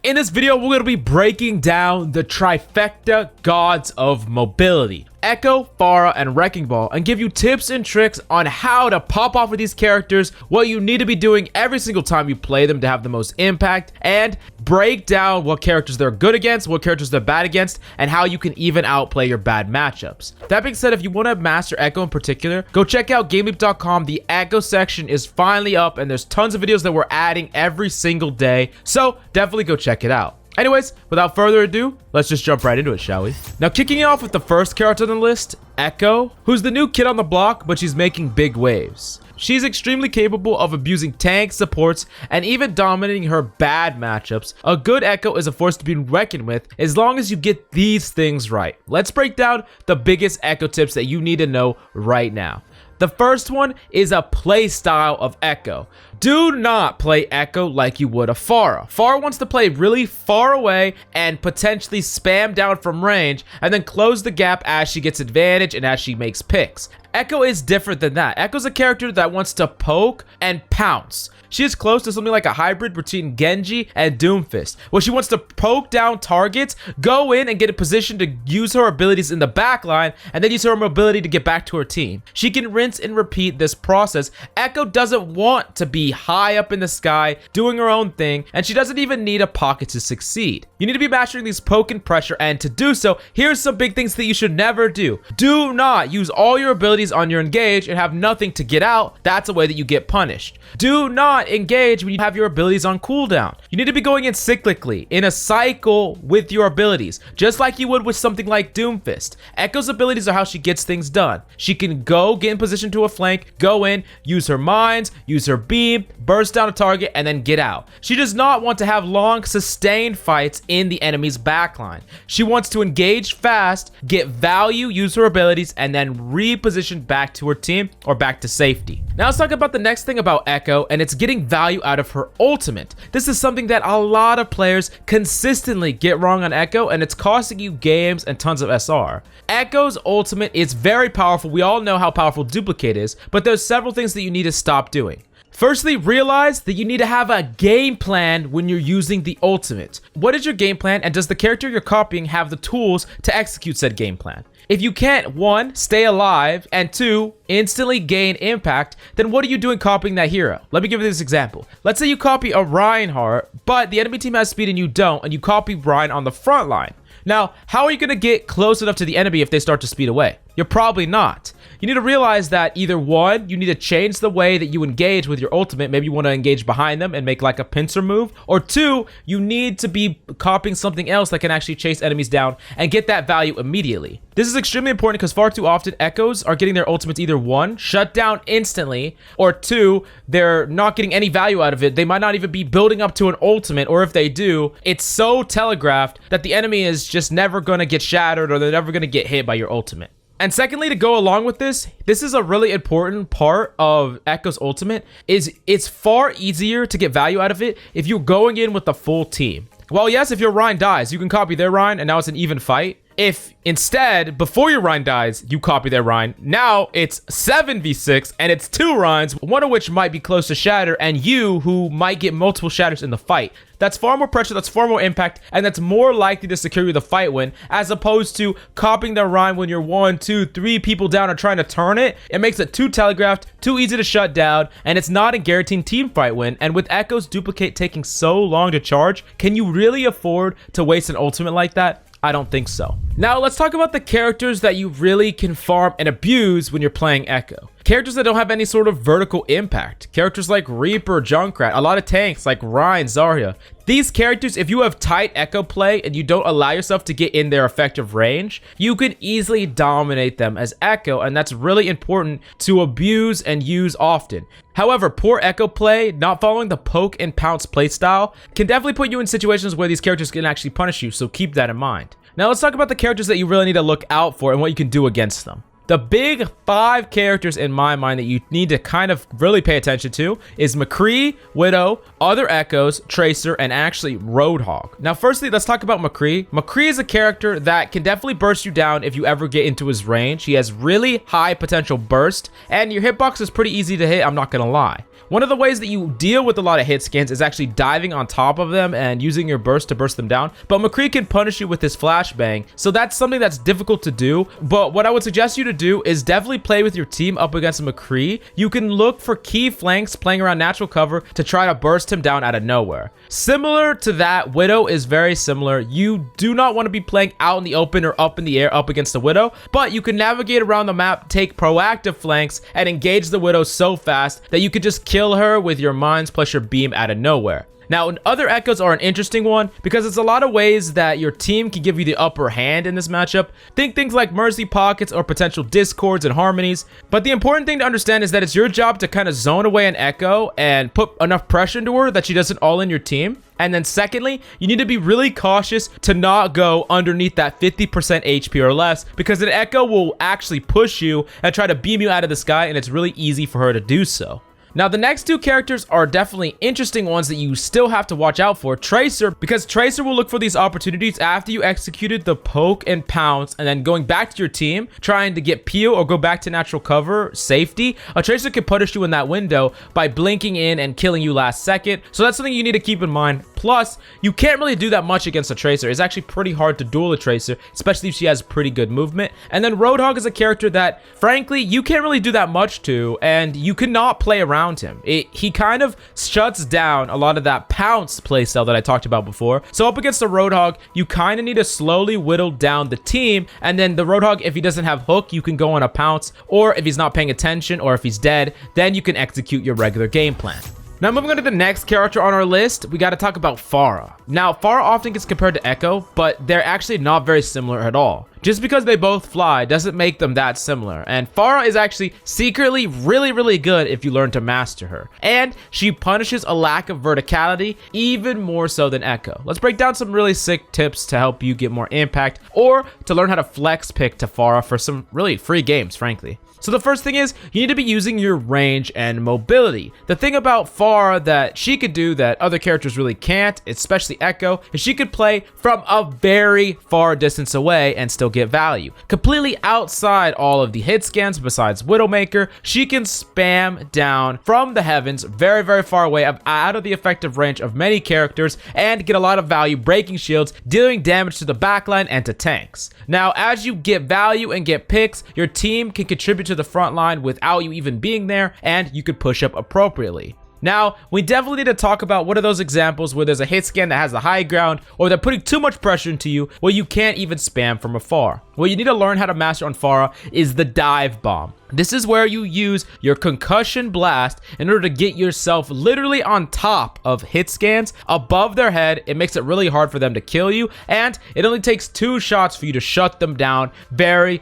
In this video, we're going to be breaking down the trifecta gods of mobility, Echo, PHARAH, and Wrecking Ball, and give you tips and tricks on how to pop off with these characters, what you need to be doing every single time you play them to have the most impact, and break down what characters they're good against, what characters they're bad against, and how you can even outplay your bad matchups. That being said, if you want to master Echo in particular, go check out GameLeap.com. The Echo section is finally up, and there's tons of videos that we're adding every single day, so definitely go check it out. Anyways, without further ado, let's just jump right into it, shall we? Now, kicking it off with the first character on the list, Echo, who's the new kid on the block, but she's making big waves. She's extremely capable of abusing tanks, supports, and even dominating her bad matchups. A good Echo is a force to be reckoned with as long as you get these things right. Let's break down the biggest Echo tips that you need to know right now. The first one is a play style of Echo. Do not play Echo like you would a PHARAH. PHARAH wants to play really far away and potentially spam down from range and then close the gap as she gets advantage and as she makes picks. Echo is different than that. Echo's a character that wants to poke and pounce. She is close to something like a hybrid between Genji and Doomfist, where she wants to poke down targets, go in and get a position to use her abilities in the backline, and then use her mobility to get back to her team. She can rinse and repeat this process. Echo doesn't want to be high up in the sky, doing her own thing, and she doesn't even need a pocket to succeed. You need to be mastering these poke and pressure, and to do so, here's some big things that you should never do. Do not use all your abilities on your engage and have nothing to get out. That's a way that you get punished. Do not engage when you have your abilities on cooldown. You need to be going in cyclically, in a cycle with your abilities, just like you would with something like Doomfist. Echo's abilities are how she gets things done. She can go get in position to a flank, go in, use her mines, use her beam, burst down a target, and then get out. She does not want to have long, sustained fights in the enemy's backline. She wants to engage fast, get value, use her abilities, and then reposition back to her team or back to safety. Now let's talk about the next thing about Echo, and it's getting value out of her ultimate. This is something that a lot of players consistently get wrong on Echo, and it's costing you games and tons of SR. Echo's ultimate is very powerful. We all know how powerful Duplicate is, but there's several things that you need to stop doing. Firstly, realize that you need to have a game plan when you're using the ultimate. What is your game plan, and does the character you're copying have the tools to execute said game plan? If you can't, 1, stay alive, and 2, instantly gain impact, then what are you doing copying that hero? Let me give you this example. Let's say you copy a Reinhardt, but the enemy team has speed and you don't, and you copy Ryan on the front line. Now, how are you going to get close enough to the enemy if they start to speed away? You're probably not. You need to realize that either 1, you need to change the way that you engage with your ultimate. Maybe you want to engage behind them and make like a pincer move. Or 2, you need to be copying something else that can actually chase enemies down and get that value immediately. This is extremely important because far too often Echoes are getting their ultimates either 1, shut down instantly, or 2, they're not getting any value out of it. They might not even be building up to an ultimate, or if they do, it's so telegraphed that the enemy is just never going to get shattered or they're never going to get hit by your ultimate. And secondly, to go along with this is a really important part of Echo's ultimate, is it's far easier to get value out of it if you're going in with the full team. Well, yes, if your Rhine dies, you can copy their Rhine and now it's an even fight. If instead, before your Rhine dies, you copy their Rhine, now it's 7v6 and it's 2 Rhines, one of which might be close to shatter, and you who might get multiple shatters in the fight. That's far more pressure, that's far more impact, and that's more likely to secure you the fight win, as opposed to copying their Rhine when you're 1, 2, 3 people down and trying to turn it. It makes it too telegraphed, too easy to shut down, and it's not a guaranteed team fight win. And with Echo's Duplicate taking so long to charge, can you really afford to waste an ultimate like that? I don't think so. Now let's talk about the characters that you really can farm and abuse when you're playing Echo. Characters that don't have any sort of vertical impact. Characters like Reaper, Junkrat, a lot of tanks like Ryan, Zarya. These characters, if you have tight Echo play and you don't allow yourself to get in their effective range, you can easily dominate them as Echo, and that's really important to abuse and use often. However, poor Echo play, not following the poke and pounce playstyle, can definitely put you in situations where these characters can actually punish you, so keep that in mind. Now let's talk about the characters that you really need to look out for and what you can do against them. The big 5 characters in my mind that you need to kind of really pay attention to is McCree, Widow, other Echoes, Tracer, and actually Roadhog. Now, firstly, let's talk about McCree. McCree is a character that can definitely burst you down if you ever get into his range. He has really high potential burst, and your hitbox is pretty easy to hit, I'm not gonna lie. One of the ways that you deal with a lot of hit scans is actually diving on top of them and using your burst to burst them down. But McCree can punish you with his flashbang, so that's something that's difficult to do. But what I would suggest you to do is definitely play with your team up against McCree. You can look for key flanks playing around natural cover to try to burst him down out of nowhere. Similar to that, Widow is very similar. You do not want to be playing out in the open or up in the air up against the Widow, but you can navigate around the map, take proactive flanks, and engage the Widow so fast that you could just kill her with your mines plus your beam out of nowhere. Now, other Echoes are an interesting one because it's a lot of ways that your team can give you the upper hand in this matchup. Think things like Mercy Pockets or potential Discords and Harmonies. But the important thing to understand is that it's your job to kind of zone away an Echo and put enough pressure into her that she doesn't all in your team. And then secondly, you need to be really cautious to not go underneath that 50% HP or less, because an Echo will actually push you and try to beam you out of the sky, and it's really easy for her to do so. Now, the next 2 characters are definitely interesting ones that you still have to watch out for. Tracer, because Tracer will look for these opportunities after you executed the poke and pounce, and then going back to your team, trying to get peel or go back to natural cover, safety. A Tracer can punish you in that window by blinking in and killing you last second. So that's something you need to keep in mind. Plus, you can't really do that much against a Tracer. It's actually pretty hard to duel a Tracer, especially if she has pretty good movement. And then Roadhog is a character that, frankly, you can't really do that much to, and you cannot play around him. He kind of shuts down a lot of that pounce playstyle that I talked about before. So up against the Roadhog, you kind of need to slowly whittle down the team, and then the Roadhog, if he doesn't have hook, you can go on a pounce, or if he's not paying attention, or if he's dead, then you can execute your regular game plan. Now, moving on to the next character on our list, we got to talk about PHARAH. Now, PHARAH often gets compared to Echo, but they're actually not very similar at all. Just because they both fly doesn't make them that similar, and PHARAH is actually secretly really good if you learn to master her. And she punishes a lack of verticality even more so than Echo. Let's break down some really sick tips to help you get more impact, or to learn how to flex pick to PHARAH for some really free games, frankly. So the first thing is, you need to be using your range and mobility. The thing about PHARAH that she could do that other characters really can't, especially Echo, is she could play from a very far distance away and still get value. Completely outside all of the hit scans besides Widowmaker, she can spam down from the heavens very far away, out of the effective range of many characters, and get a lot of value breaking shields, dealing damage to the backline and to tanks. Now, as you get value and get picks, your team can contribute to the front line without you even being there, and you could push up appropriately. Now, we definitely need to talk about what are those examples where there's a hit scan that has the high ground, or they're putting too much pressure into you where you can't even spam from afar. What you need to learn how to master on PHARAH is the dive bomb. This is where you use your concussion blast in order to get yourself literally on top of hit scans above their head. It makes it really hard for them to kill you, and it only takes 2 shots for you to shut them down very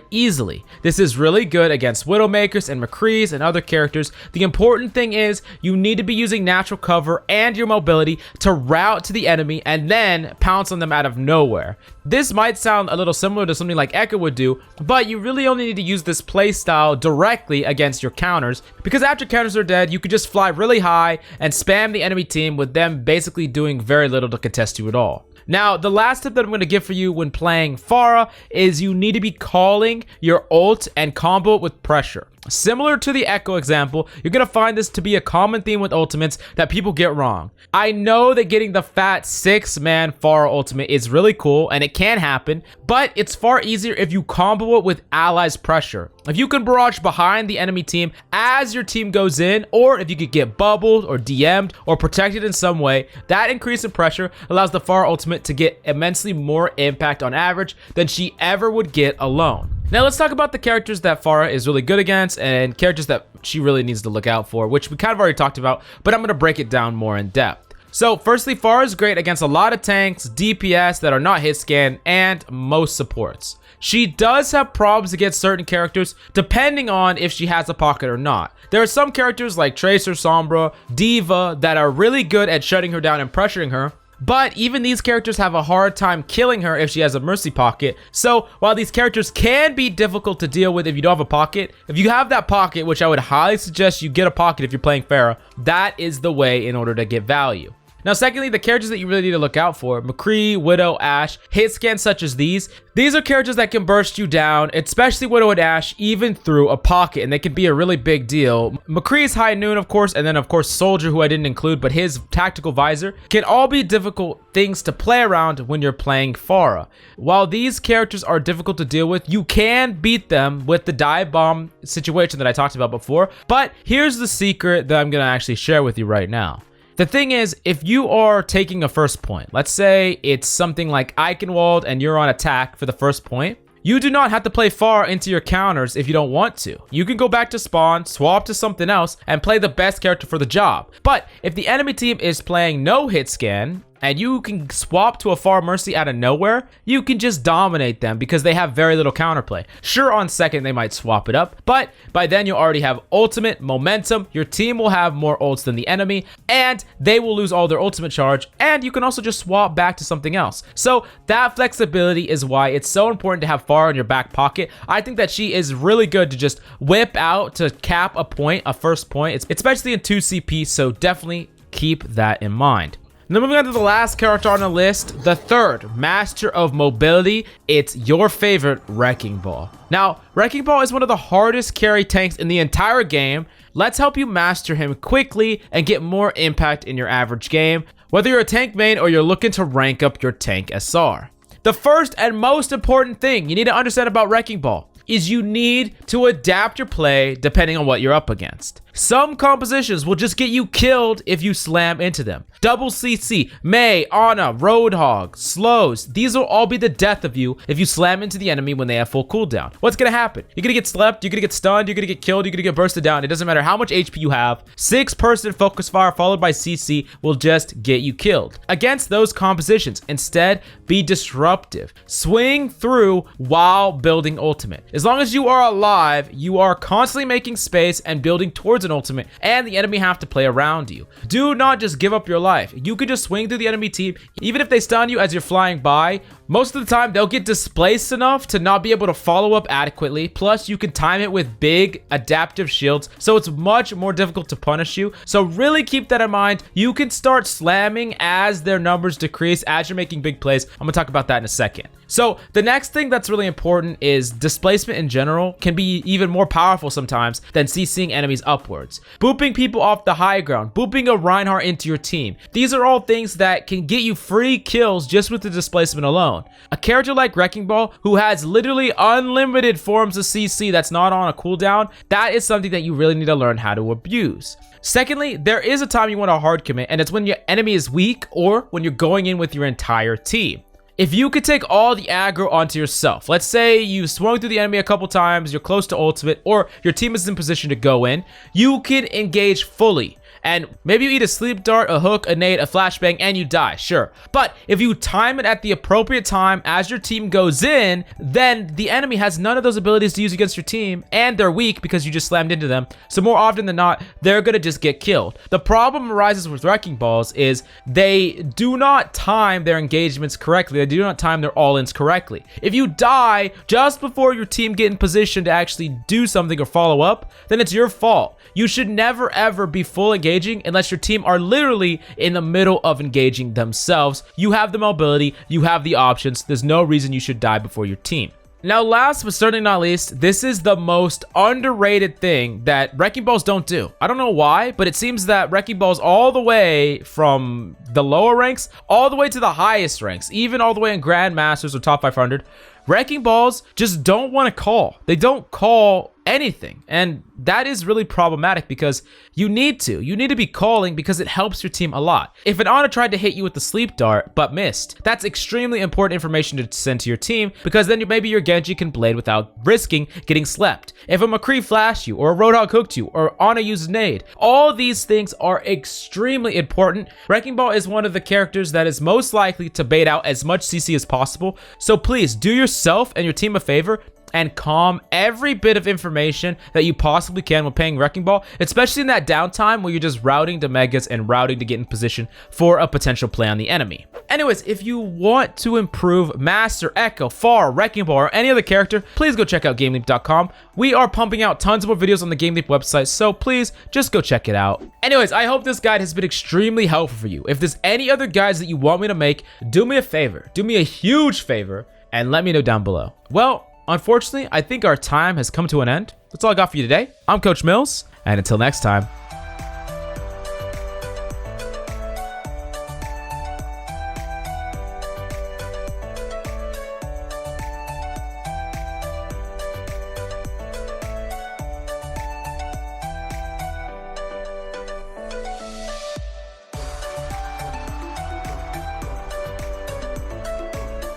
easily. This is really good against Widowmakers and McCrees and other characters. The important thing is you need to be using natural cover and your mobility to route to the enemy and then pounce on them out of nowhere. This might sound a little similar to something like Echo would do, but you really only need to use this playstyle directly against your counters, because after counters are dead, you could just fly really high and spam the enemy team with them basically doing very little to contest you at all. Now, the last tip that I'm going to give for you when playing PHARAH is you need to be calling your ult and combo it with pressure. Similar to the Echo example, you're going to find this to be a common theme with ultimates that people get wrong. I know that getting the fat 6-man PHARAH ultimate is really cool, and it can happen, but it's far easier if you combo it with allies pressure. If you can barrage behind the enemy team as your team goes in, or if you could get bubbled or DM'd or protected in some way, that increase in pressure allows the PHARAH ultimate to get immensely more impact on average than she ever would get alone. Now let's talk about the characters that PHARAH is really good against and characters that she really needs to look out for, which we kind of already talked about, but I'm going to break it down more in depth. So firstly, PHARAH is great against a lot of tanks, DPS that are not hit scan, and most supports. She does have problems against certain characters depending on if she has a pocket or not. There are some characters like Tracer, Sombra, Diva that are really good at shutting her down and pressuring her. but even these characters have a hard time killing her if she has a mercy pocket. So while these characters can be difficult to deal with if you don't have a pocket, if you have that pocket, which I would highly suggest you get a pocket if you're playing PHARAH, that is the way in order to get value. Now, secondly, the characters that you really need to look out for: McCree, Widow, Ashe, hit scans such as these. These are characters that can burst you down, especially Widow and Ashe, even through a pocket, and they can be a really big deal. McCree's High Noon, of course, and then of course Soldier, who I didn't include, but his tactical visor can all be difficult things to play around when you're playing PHARAH. While these characters are difficult to deal with, you can beat them with the dive bomb situation that I talked about before. But here's the secret that I'm gonna actually share with you right now. The thing is, if you are taking a first point, let's say it's something like Eichenwald and you're on attack for the first point, you do not have to play PHARAH into your counters if you don't want to. You can go back to spawn, swap to something else, and play the best character for the job. But if the enemy team is playing no hit scan, and you can swap to a PHARAH Mercy out of nowhere, you can just dominate them because they have very little counterplay. Sure, on second they might swap it up, but by then you already have ultimate momentum. Your team will have more ults than the enemy, and they will lose all their ultimate charge, and you can also just swap back to something else. So that flexibility is why it's so important to have PHARAH in your back pocket. I think that she is really good to just whip out to cap a point, a first point. It's especially in 2 CP, so definitely keep that in mind. Now moving on to the last character on the list, the third, Master of Mobility. It's your favorite, Wrecking Ball. Now, Wrecking Ball is one of the hardest carry tanks in the entire game. Let's help you master him quickly and get more impact in your average game, whether you're a tank main or you're looking to rank up your tank SR. The first and most important thing you need to understand about Wrecking Ball is you need to adapt your play depending on what you're up against. Some compositions will just get you killed if you slam into them. Double CC, Mei, Ana, Roadhog, slows, these will all be the death of you if you slam into the enemy when they have full cooldown. What's gonna happen? You're gonna get slept, you're gonna get stunned, you're gonna get killed, you're gonna get bursted down. It doesn't matter how much HP you have. 6-person focus fire followed by CC will just get you killed. Against those compositions, instead, be disruptive. Swing through while building ultimate. As long as you are alive, you are constantly making space and building towards an ultimate, and the enemy have to play around you. Do not just give up your life. You could just swing through the enemy team. Even if they stun you as you're flying by, most of the time they'll get displaced enough to not be able to follow up adequately. Plus you can time it with big adaptive shields, so it's much more difficult to punish you. So really keep that in mind. You can start slamming as their numbers decrease, as you're making big plays. I'm gonna talk about that in a second. So the next thing that's really important is displacement in general can be even more powerful sometimes than CCing enemies upwards. Booping people off the high ground, booping a Reinhardt into your team. These are all things that can get you free kills just with the displacement alone. A character like Wrecking Ball, who has literally unlimited forms of CC that's not on a cooldown, that is something that you really need to learn how to abuse. Secondly, there is a time you want a hard commit, and it's when your enemy is weak or when you're going in with your entire team. If you could take all the aggro onto yourself, let's say you swung through the enemy a couple times, you're close to ultimate, or your team is in position to go in, you can engage fully. And maybe you eat a sleep dart, a hook, a nade, a flashbang, and you die, sure. But if you time it at the appropriate time as your team goes in, then the enemy has none of those abilities to use against your team, and they're weak because you just slammed into them. So more often than not, they're gonna just get killed. The problem arises with Wrecking Balls is they do not time their engagements correctly. They do not time their all-ins correctly. If you die just before your team get in position to actually do something or follow up, then it's your fault. You should never ever be full engaging unless your team are literally in the middle of engaging themselves. You have the mobility, you have the options. There's no reason you should die before your team. Now, last but certainly not least, this is the most underrated thing that Wrecking Balls don't do. I don't know why, but it seems that Wrecking Balls all the way from the lower ranks, all the way to the highest ranks, even all the way in Grandmasters or top 500, Wrecking Balls just don't want to call. They don't call anything, and that is really problematic because you need to be calling because it helps your team a lot. If an Ana tried to hit you with the sleep dart but missed, that's extremely important information to send to your team, because then maybe your Genji can blade without risking getting slept. If a McCree flashed you, or a Roadhog hooked you, or Ana used nade, all these things are extremely important. Wrecking Ball is one of the characters that is most likely to bait out as much CC as possible, so please do yourself and your team a favor. and calm every bit of information that you possibly can when playing Wrecking Ball, especially in that downtime where you're just routing to megas and routing to get in position for a potential play on the enemy. Anyways, if you want to improve Master, Echo, Pharah, Wrecking Ball, or any other character, please go check out GameLeap.com. We are pumping out tons more videos on the GameLeap website, so please just go check it out. Anyways, I hope this guide has been extremely helpful for you. If there's any other guides that you want me to make, do me a favor, do me a huge favor, and let me know down below. Well, unfortunately, I think our time has come to an end. That's all I got for you today. I'm Coach Mills, and until next time,